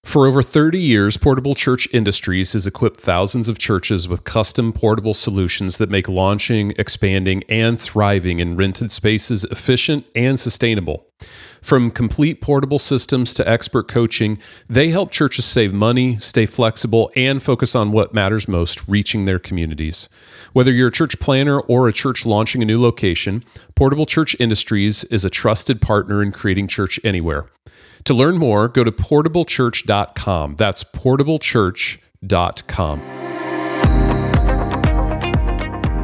For over 30 years, Portable Church Industries has equipped thousands of churches with custom portable solutions that make launching, expanding, and thriving in rented spaces efficient and sustainable. From complete portable systems to expert coaching, they help churches save money, stay flexible, and focus on what matters most, reaching their communities. Whether you're a church planner or a church launching a new location, Portable Church Industries is a trusted partner in creating church anywhere. To learn more, go to portablechurch.com. That's portablechurch.com.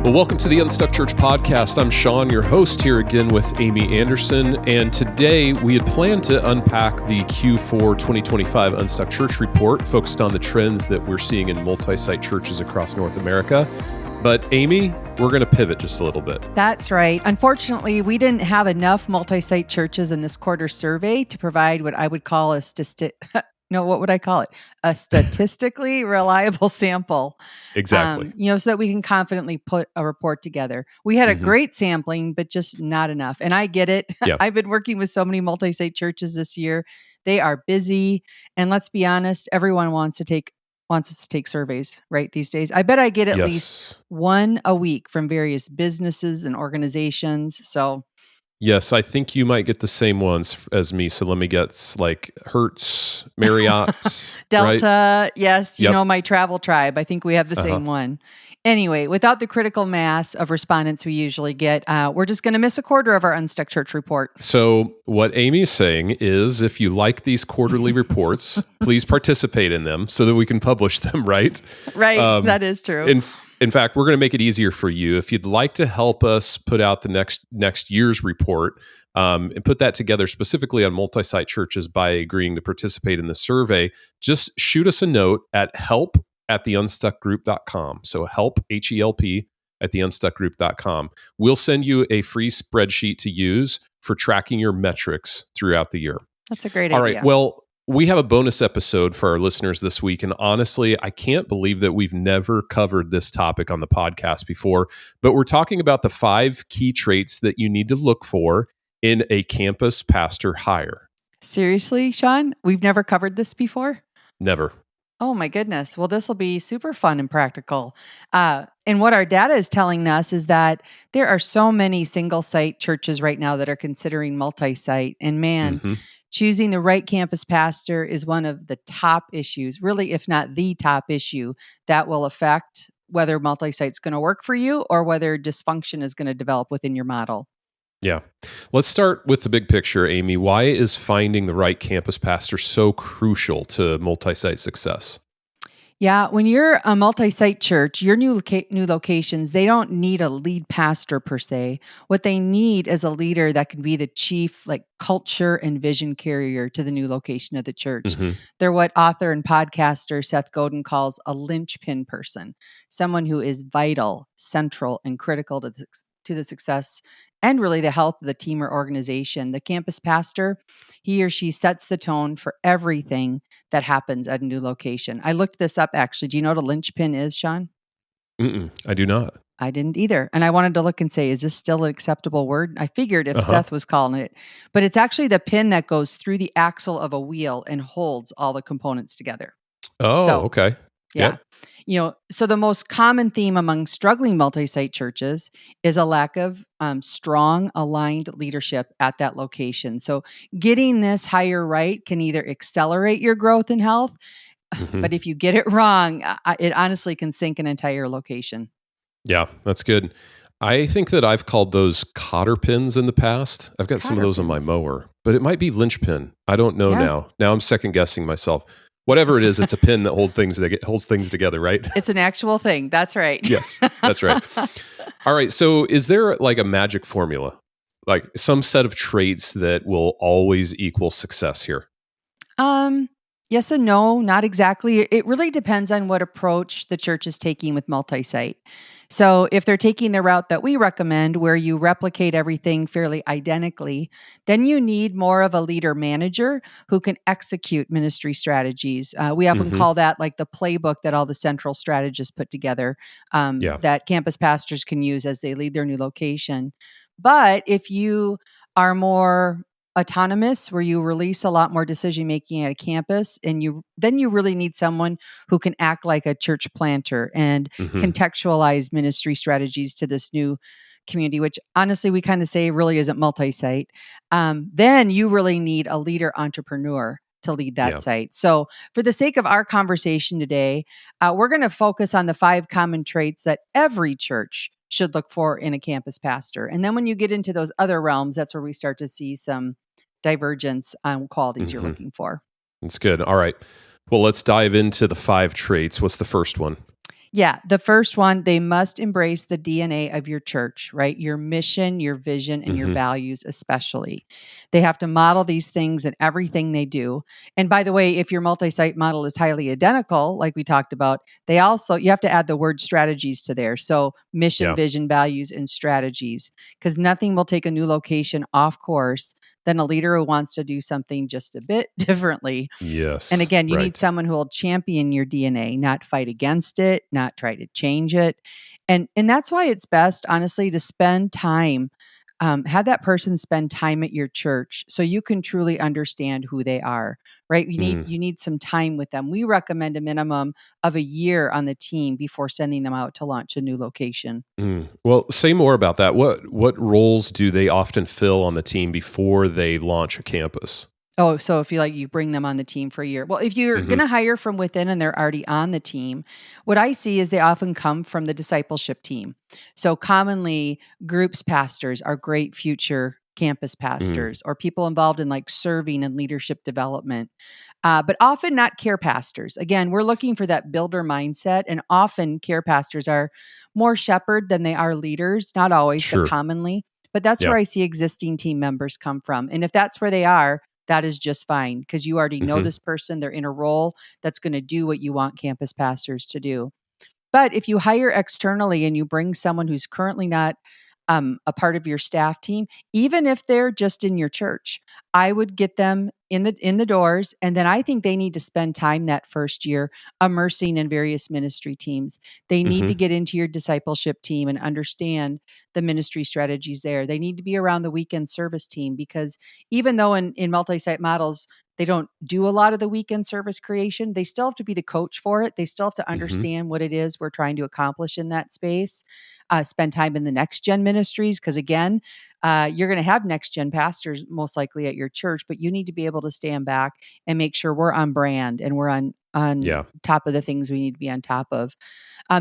Well, welcome to the Unstuck Church Podcast. I'm Sean, your host, here again with Amy Anderson. And today we had planned to unpack the Q4 2025 Unstuck Church Report, focused on the trends that we're seeing in multi-site churches across North America. But Amy, we're going to pivot just a little bit. That's right. Unfortunately, we didn't have enough multi-site churches in this quarter survey to provide what I would call a statistically reliable sample. Exactly. So that we can confidently put a report together. We had a great sampling, but just not enough. And I get it. Yeah. I've been working with so many multi-site churches this year. They are busy. And let's be honest, everyone wants us to take surveys, right, these days. I bet I get at least one a week from various businesses and organizations. So, yes, I think you might get the same ones as me. So let me guess, like Hertz, Marriott, Delta, right? yes, you know, my travel tribe. I think we have the same one. Anyway, without the critical mass of respondents we usually get, we're just going to miss a quarter of our Unstuck Church report. So what Amy's saying is, if you like these quarterly reports, please participate in them so that we can publish them, right? Right, that is true. In fact, we're going to make it easier for you. If you'd like to help us put out the next year's report and put that together specifically on multi-site churches by agreeing to participate in the survey, just shoot us a note at help@theunstuckgroup.com. So help, HELP, at theunstuckgroup.com. We'll send you a free spreadsheet to use for tracking your metrics throughout the year. That's a great idea. All right. Well, we have a bonus episode for our listeners this week. And honestly, I can't believe that we've never covered this topic on the podcast before. But we're talking about the 5 key traits that you need to look for in a campus pastor hire. Seriously, Sean? We've never covered this before? Never. Oh my goodness. Well, this will be super fun and practical. And what our data is telling us is that there are so many single site churches right now that are considering multi-site. And man, choosing the right campus pastor is one of the top issues, really, if not the top issue that will affect whether multi-site's going to work for you or whether dysfunction is going to develop within your model. Yeah. Let's start with the big picture, Amy. Why is finding the right campus pastor so crucial to multi-site success? Yeah, when you're a multi-site church, your new locations, they don't need a lead pastor per se. What they need is a leader that can be the chief, culture and vision carrier to the new location of the church. They're what author and podcaster Seth Godin calls a linchpin person, someone who is vital, central, and critical to the success and really the health of the team or organization. The campus pastor, he or she sets the tone for everything that happens at a new location. I looked this up, actually. Do you know what a linchpin is, Sean? I do not. I didn't either. And I wanted to look and say, is this still an acceptable word? I figured if Seth was calling it, but it's actually the pin that goes through the axle of a wheel and holds all the components together. Oh, okay. Yeah. Yep. So the most common theme among struggling multi-site churches is a lack of strong, aligned leadership at that location. So getting this hire right can either accelerate your growth and health, but if you get it wrong, it honestly can sink an entire location. Yeah, that's good. I think that I've called those cotter pins in the past. I've got some of those on my mower, but it might be linchpin. I don't know now. Now I'm second guessing myself. Whatever it is, it's a pin that holds things together, right? It's an actual thing. That's right. Yes, that's right. All right. So is there like a magic formula, like some set of traits that will always equal success here? Yes and no, not exactly. It really depends on what approach the church is taking with multi-site. So if they're taking the route that we recommend, where you replicate everything fairly identically, then you need more of a leader manager who can execute ministry strategies. We often call that like the playbook that all the central strategists put together that campus pastors can use as they lead their new location. But if you are more autonomous, where you release a lot more decision making at a campus, and you really need someone who can act like a church planter and Hmm. contextualize ministry strategies to this new community, which honestly we kind of say really isn't multi-site. Then you really need a leader entrepreneur to lead that Yeah. site. So, for the sake of our conversation today, we're going to focus on the 5 common traits that every church should look for in a campus pastor. And then when you get into those other realms, that's where we start to see some divergence on qualities you're Hmm. looking for. That's good. All right. Well, let's dive into the 5 traits. What's the first one? Yeah, the first one, they must embrace the DNA of your church, right? Your mission, your vision, and your Hmm. values, especially. They have to model these things in everything they do. And by the way, if your multi site model is highly identical, like we talked about, you have to add the word strategies to there. So, mission, Yeah. vision, values, and strategies, because nothing will take a new location off course than a leader who wants to do something just a bit differently. And Yes. again, you need Right. someone who will champion your DNA, not fight against it, not try to change it. And that's why it's best, honestly, to spend time, have that person spend time at your church so you can truly understand who they are, right? Mm. You need some time with them. We recommend a minimum of a year on the team before sending them out to launch a new location. Mm. Well, say more about that. What roles do they often fill on the team before they launch a campus? Oh, so if you bring them on the team for a year. Well, if you're Hmm. going to hire from within and they're already on the team, what I see is they often come from the discipleship team. So commonly, groups pastors are great future campus Mm. pastors or people involved in like serving and leadership development, but often not care pastors. Again, we're looking for that builder mindset, and often care pastors are more shepherd than they are leaders. Not always, but Sure. commonly. But that's Yeah. where I see existing team members come from. And if that's where they are, that is just fine because you already know Hmm. this person. They're in a role that's going to do what you want campus pastors to do. But if you hire externally and you bring someone who's currently not a part of your staff team, even if they're just in your church, I would get them in the doors, and then I think they need to spend time that first year immersing in various ministry teams. They need to Hmm. get into your discipleship team and understand the ministry strategies there. They need to be around the weekend service team because even though in multi-site models they don't do a lot of the weekend service creation, they still have to be the coach for it. They still have to Hmm. understand what it is we're trying to accomplish in that space. Spend time in the next gen ministries because again, you're going to have next gen pastors most likely at your church, but you need to be able to stand back and make sure we're on brand and we're on Yeah. top of the things we need to be on top of.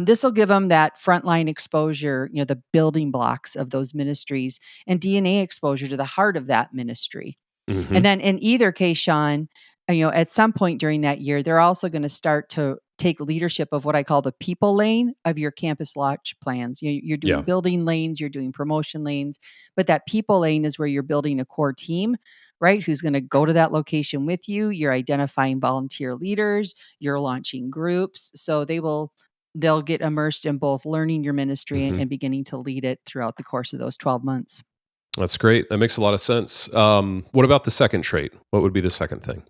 This will give them that frontline exposure, the building blocks of those ministries and DNA exposure to the heart of that ministry. And Hmm. then in either case, Sean, at some point during that year, they're also going to start to take leadership of what I call the people lane of your campus launch plans. You're doing Yeah. building lanes, you're doing promotion lanes, but that people lane is where you're building a core team, right? Who's going to go to that location with you. You're identifying volunteer leaders, you're launching groups. So they'll get immersed in both learning your ministry and, Hmm. and beginning to lead it throughout the course of those 12 months. That's great. That makes a lot of sense. What about the second trait? What would be the second thing?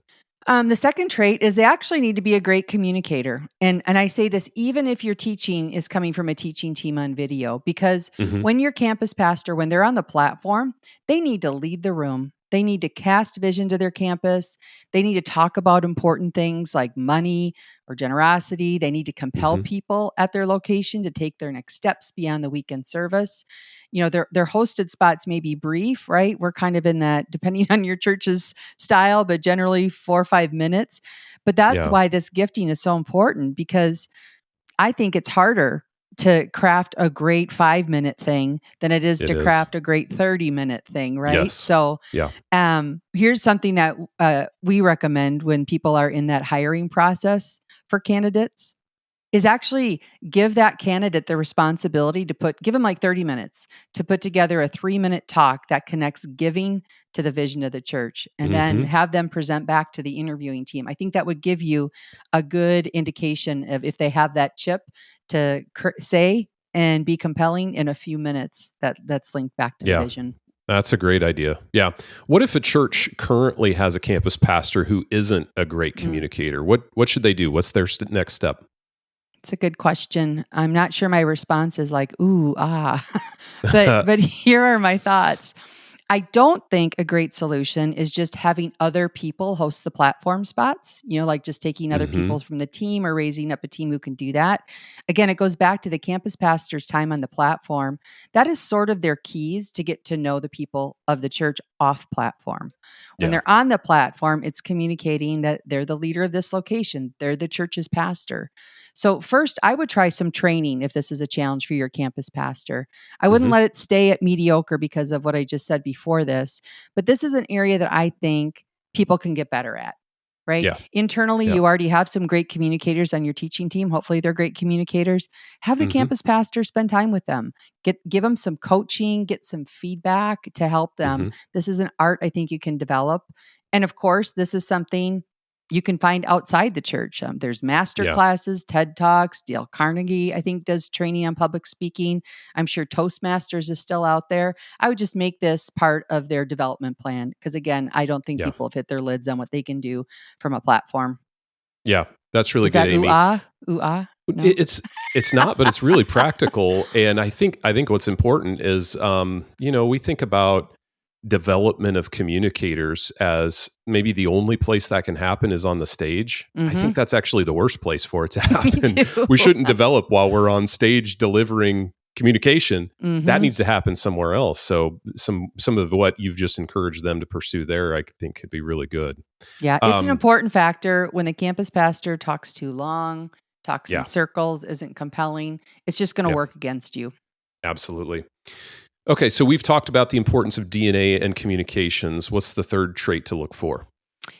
The second trait is they actually need to be a great communicator. And I say this even if your teaching is coming from a teaching team on video, because Hmm. when your campus pastor, when they're on the platform, they need to lead the room. They need to cast vision to their campus. They need to talk about important things like money or generosity. They need to compel Hmm. people at their location to take their next steps beyond the weekend service. Their hosted spots may be brief, right? We're kind of in that, depending on your church's style, but generally 4 or 5 minutes. But that's Yeah. why this gifting is so important because I think it's harder to craft a great 5 minute thing than it is It to is. craft a great 30-minute thing, right? Yes. So Yeah. here's something that we recommend when people are in that hiring process for candidates is actually give that candidate the responsibility to give them like 30 minutes to put together a 3-minute talk that connects giving to the vision of the church and then Hmm. have them present back to the interviewing team. I think that would give you a good indication of if they have that chip to say and be compelling in a few minutes that's linked back to the Yeah. vision. That's a great idea. Yeah. What if a church currently has a campus pastor who isn't a great Mm. communicator? What should they do? What's their next step? It's a good question. I'm not sure my response is like, ooh, ah, but here are my thoughts. I don't think a great solution is just having other people host the platform spots, like just taking other Hmm. people from the team or raising up a team who can do that. Again, it goes back to the campus pastor's time on the platform. That is sort of their keys to get to know the people of the church off platform. When Yeah. they're on the platform, it's communicating that they're the leader of this location, they're the church's pastor. So, first, I would try some training if this is a challenge for your campus pastor. I wouldn't Hmm. let it stay at mediocre because of what I just said before this, but this is an area that I think people can get better at, right? Yeah. Internally, Yeah. you already have some great communicators on your teaching team. Hopefully, they're great communicators. Have the Hmm. campus pastor spend time with them. Give them some coaching, get some feedback to help them. Hmm. This is an art I think you can develop. And of course, this is something you can find outside the church. There's master Yeah. classes, TED Talks. Dale Carnegie, I think, does training on public speaking. I'm sure Toastmasters is still out there. I would just make this part of their development plan because, again, I don't think Yeah. people have hit their lids on what they can do from a platform. Yeah. That's really Is good, that ooh Amy. ah? Ooh ah? No? It's not, but it's really practical. And I think what's important is, we think about development of communicators as maybe the only place that can happen is on the stage. I Mm-hmm. think that's actually the worst place for it to Me happen. too. We shouldn't develop while we're on stage delivering communication. That Mm-hmm. needs to happen somewhere else. So some of what you've just encouraged them to pursue there, I think could be really good. Yeah, it's an Um, important factor when the campus pastor talks too long, talks in yeah, circles, isn't compelling. It's just going to yeah, work against you. absolutely. Okay, so we've talked about the importance of DNA and communications. What's the third trait to look for?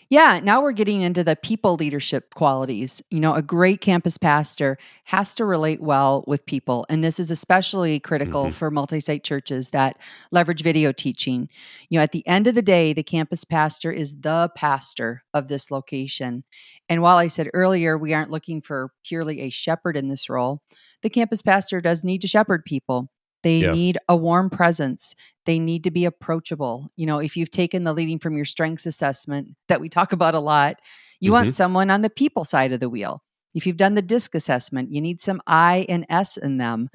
Yeah, now we're getting into the people leadership qualities. A great campus pastor has to relate well with people. And this is especially critical Hmm. for multi site churches that leverage video teaching. At the end of the day, the campus pastor is the pastor of this location. And while I said earlier, we aren't looking for purely a shepherd in this role, the campus pastor does need to shepherd people. They Yeah. need a warm presence. They need to be approachable. If you've taken the leading from your strengths assessment that we talk about a lot, you want Hmm. someone on the people side of the wheel. If you've done the DISC assessment, you need some I and S in them.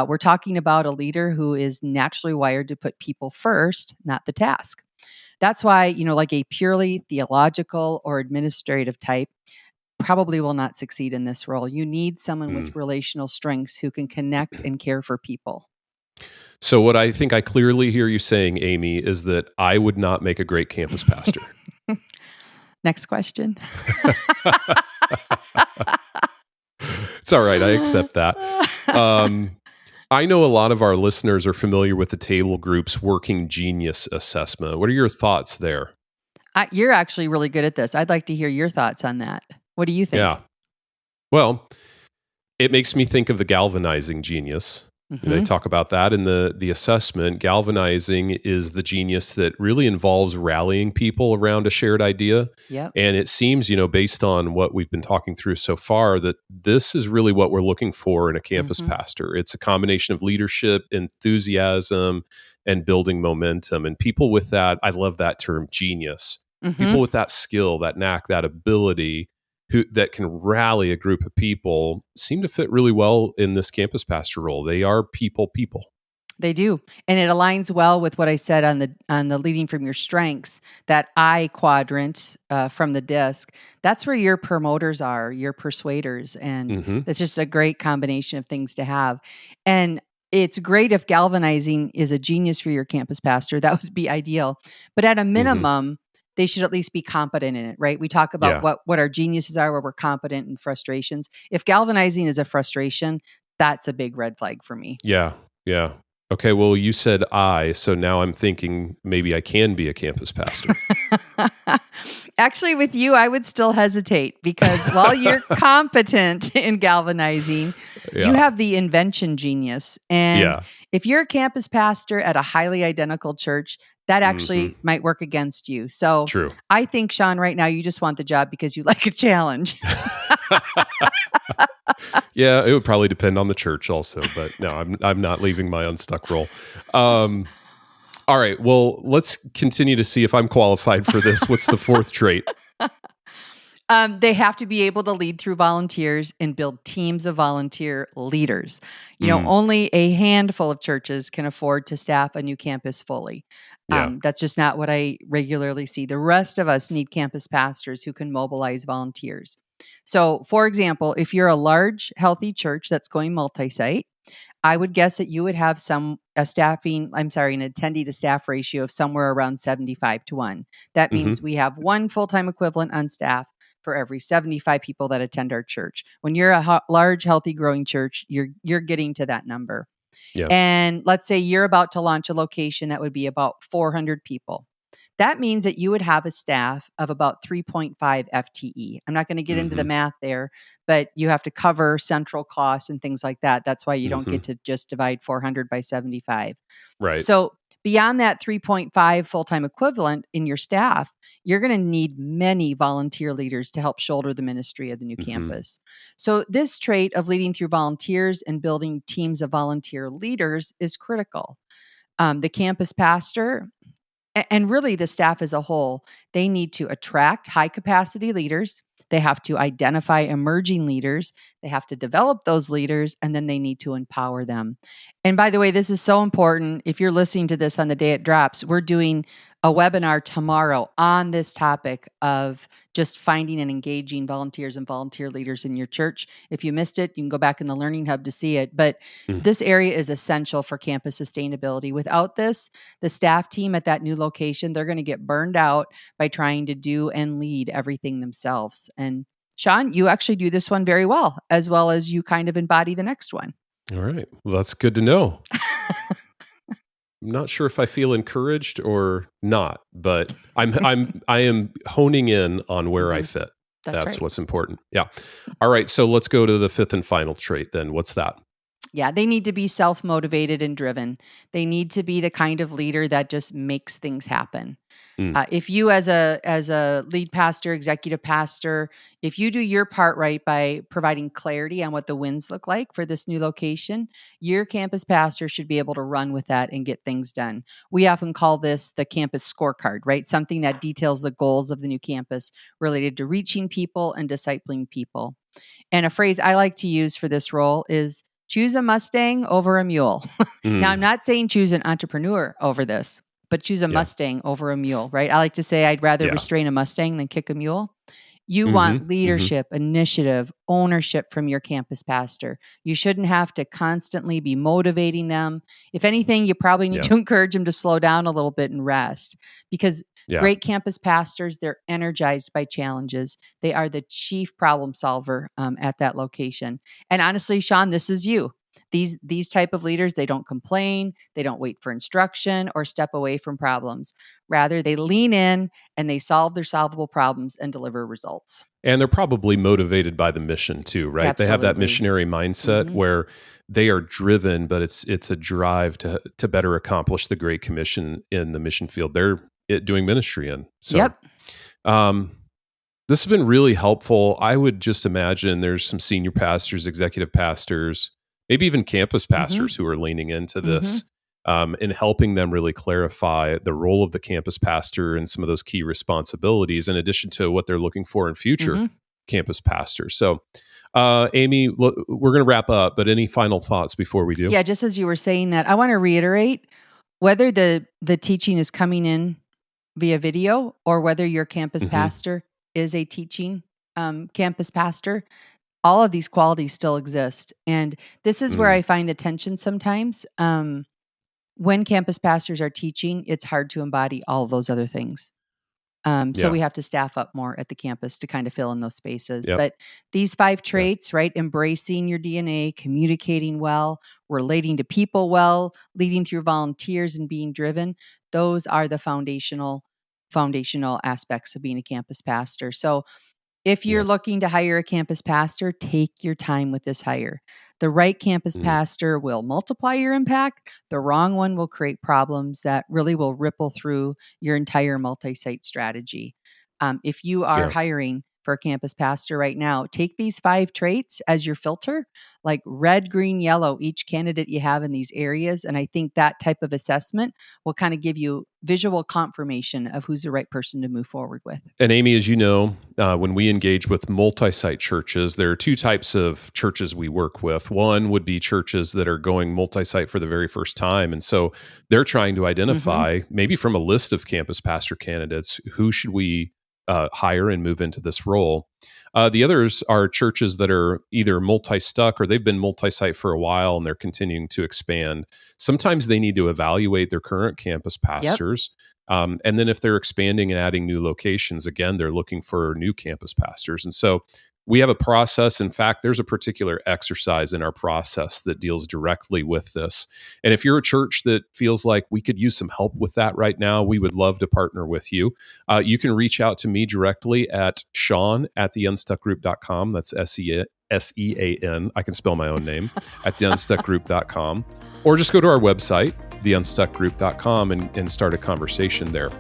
We're talking about a leader who is naturally wired to put people first, not the task. That's why, like a purely theological or administrative type probably will not succeed in this role. You need someone with relational strengths who can connect and care for people. So what I think I clearly hear you saying, Amy, is that I would not make a great campus pastor. Next question. It's all right. I accept that. I know a lot of our listeners are familiar with the Table Group's Working Genius assessment. What are your thoughts there? You're actually really good at this. I'd like to hear your thoughts on that. What do you think? Yeah. Well, it makes me think of the galvanizing genius. They Hmm. talk about that in the assessment. Galvanizing is the genius that really involves rallying people around a shared idea. Yep. And it seems, based on what we've been talking through so far, that this is really what we're looking for in a campus Hmm. pastor. It's a combination of leadership, enthusiasm, and building momentum. And people with that, I love that term, genius. Hmm. People with that skill, that knack, that ability that can rally a group of people seem to fit really well in this campus pastor role. They are people. They do, and it aligns well with what I said on the leading from your strengths. That I quadrant from the disc. That's where your promoters are, your persuaders, and Hmm. that's just a great combination of things to have. And it's great if galvanizing is a genius for your campus pastor. That would be ideal. But at a Hmm. minimum, they should at least be competent in it, right? We talk about Yeah. what our geniuses are, where we're competent in frustrations. If galvanizing is a frustration, that's a big red flag for me. Yeah. Yeah. Okay. Well, you said so now I'm thinking maybe I can be a campus pastor. Actually, with you, I would still hesitate because while you're competent in galvanizing, you Yeah. have the invention genius. And Yeah. if you're a campus pastor at a highly identical church, that Hmm. actually might work against you. So True. I think, Sean, right now, you just want the job because you like a challenge. Yeah, it would probably depend on the church also, but no, I'm not leaving my unstuck role. All right, well, let's continue to see if I'm qualified for this. What's the fourth trait? They have to be able to lead through volunteers and build teams of volunteer leaders. Mm, Only a handful of churches can afford to staff a new campus fully. yeah. That's just not what I regularly see. The rest of us need campus pastors who can mobilize volunteers. So, for example, if you're a large, healthy church that's going multi site, I would guess that you would have an attendee to staff ratio of somewhere around 75 to 1. That Hmm. means we have one full-time equivalent on staff for every 75 people that attend our church. When you're a large, healthy, growing church, you're getting to that number. Yeah. And let's say you're about to launch a location that would be about 400 people. That means that you would have a staff of about 3.5 FTE. I'm not going to get into the Hmm. math there, but you have to cover central costs and things like that. That's why you don't Hmm. get to just divide 400 by 75. Right. So, beyond that 3.5 full time equivalent in your staff, you're going to need many volunteer leaders to help shoulder the ministry of the new Hmm. campus. So, this trait of leading through volunteers and building teams of volunteer leaders is critical. The campus pastor and really the staff as a whole, they need to attract high capacity leaders. They have to identify emerging leaders. They have to develop those leaders, and then they need to empower them. And by the way, this is so important. If you're listening to this on the day it drops, we're doing a webinar tomorrow on this topic of just finding and engaging volunteers and volunteer leaders in your church. If you missed it, you can go back in the Learning Hub to see it. But Mm. this area is essential for campus sustainability. Without this, the staff team at that new location, they're going to get burned out by trying to do and lead everything themselves. And Sean, you actually do this one very well as you kind of embody the next one. All right. Well, that's good to know. I'm not sure if I feel encouraged or not, but I am honing in on where I Mhm. fit. That's That's right. what's important. Yeah. All right. So let's go to the fifth and final trait then. What's that? Yeah, they need to be self-motivated and driven. They need to be the kind of leader that just makes things happen. Mm, If you as a lead pastor, executive pastor, if you do your part right by providing clarity on what the wins look like for this new location, your campus pastor should be able to run with that and get things done. We often call this the campus scorecard, right? Something that details the goals of the new campus related to reaching people and discipling people. And a phrase I like to use for this role is choose a Mustang over a mule. Now, I'm mm, not saying choose an entrepreneur over this, but choose a yeah. Mustang over a mule, right? I like to say I'd rather Yeah. restrain a Mustang than kick a mule. You Hmm. want Hmm. leadership, initiative, ownership from your campus pastor. You shouldn't have to constantly be motivating them. If anything, you probably need Yeah. to encourage them to slow down a little bit and rest because Yeah. great campus pastors, they're energized by challenges. They are the chief problem solver at that location. And honestly, Sean, this is you. These type of leaders, they don't complain, they don't wait for instruction or step away from problems. Rather, they lean in and they solve their solvable problems and deliver results. And they're probably motivated by the mission too, right? They have that Absolutely. missionary mindset Hmm. where they are driven, but it's a drive to better accomplish the Great Commission in the mission field they're doing ministry in. So, Yep. um, this has been really helpful. I would just imagine there's some senior pastors, executive pastors, maybe even campus Hmm. pastors who are leaning into Hmm. this and helping them really clarify the role of the campus pastor and some of those key responsibilities, in addition to what they're looking for in future Hmm. campus pastors. So, Amy, we're going to wrap up, but any final thoughts before we do? Yeah, just as you were saying that, I want to reiterate whether the teaching is coming in via video or whether your campus Hmm. pastor is a teaching campus pastor, all of these qualities still exist. And this is where Mm, I find the tension sometimes. When campus pastors are teaching, it's hard to embody all of those other things. So yeah. we have to staff up more at the campus to kind of fill in those spaces. Yep. But these five Yeah. traits, right? Embracing your DNA, communicating well, relating to people well, leading through volunteers and being driven, those are the foundational aspects of being a campus pastor. So if you're Yeah. looking to hire a campus pastor, take your time with this hire. The right campus Mm, pastor will multiply your impact. The wrong one will create problems that really will ripple through your entire multi site strategy. If you are yeah. hiring, for a campus pastor right now. Take these 5 traits as your filter, like red, green, yellow, each candidate you have in these areas. And I think that type of assessment will kind of give you visual confirmation of who's the right person to move forward with. And Amy, as you know, when we engage with multi-site churches, there are 2 types of churches we work with. One would be churches that are going multi-site for the very first time. And so they're trying to identify, maybe from a list of campus pastor candidates, who should we hire and move into this role. The others are churches that are either multi-stuck or they've been multi-site for a while and they're continuing to expand. Sometimes they need to evaluate their current campus pastors. And then if they're expanding and adding new locations, again, they're looking for new campus pastors. And so we have a process. In fact, there's a particular exercise in our process that deals directly with this. And if you're a church that feels like we could use some help with that right now, we would love to partner with you. You can reach out to me directly at Sean@theunstuckgroup.com. That's SEAN. I can spell my own name at theunstuckgroup.com. Or just go to our website, theunstuckgroup.com, and start a conversation there.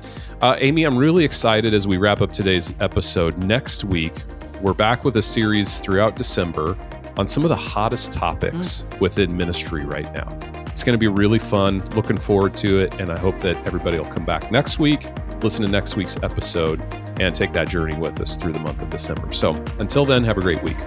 Amy, I'm really excited as we wrap up today's episode. Next week, we're back with a series throughout December on some of the hottest topics within ministry right now. It's going to be really fun. Looking forward to it. And I hope that everybody will come back next week, listen to next week's episode, and take that journey with us through the month of December. So until then, have a great week.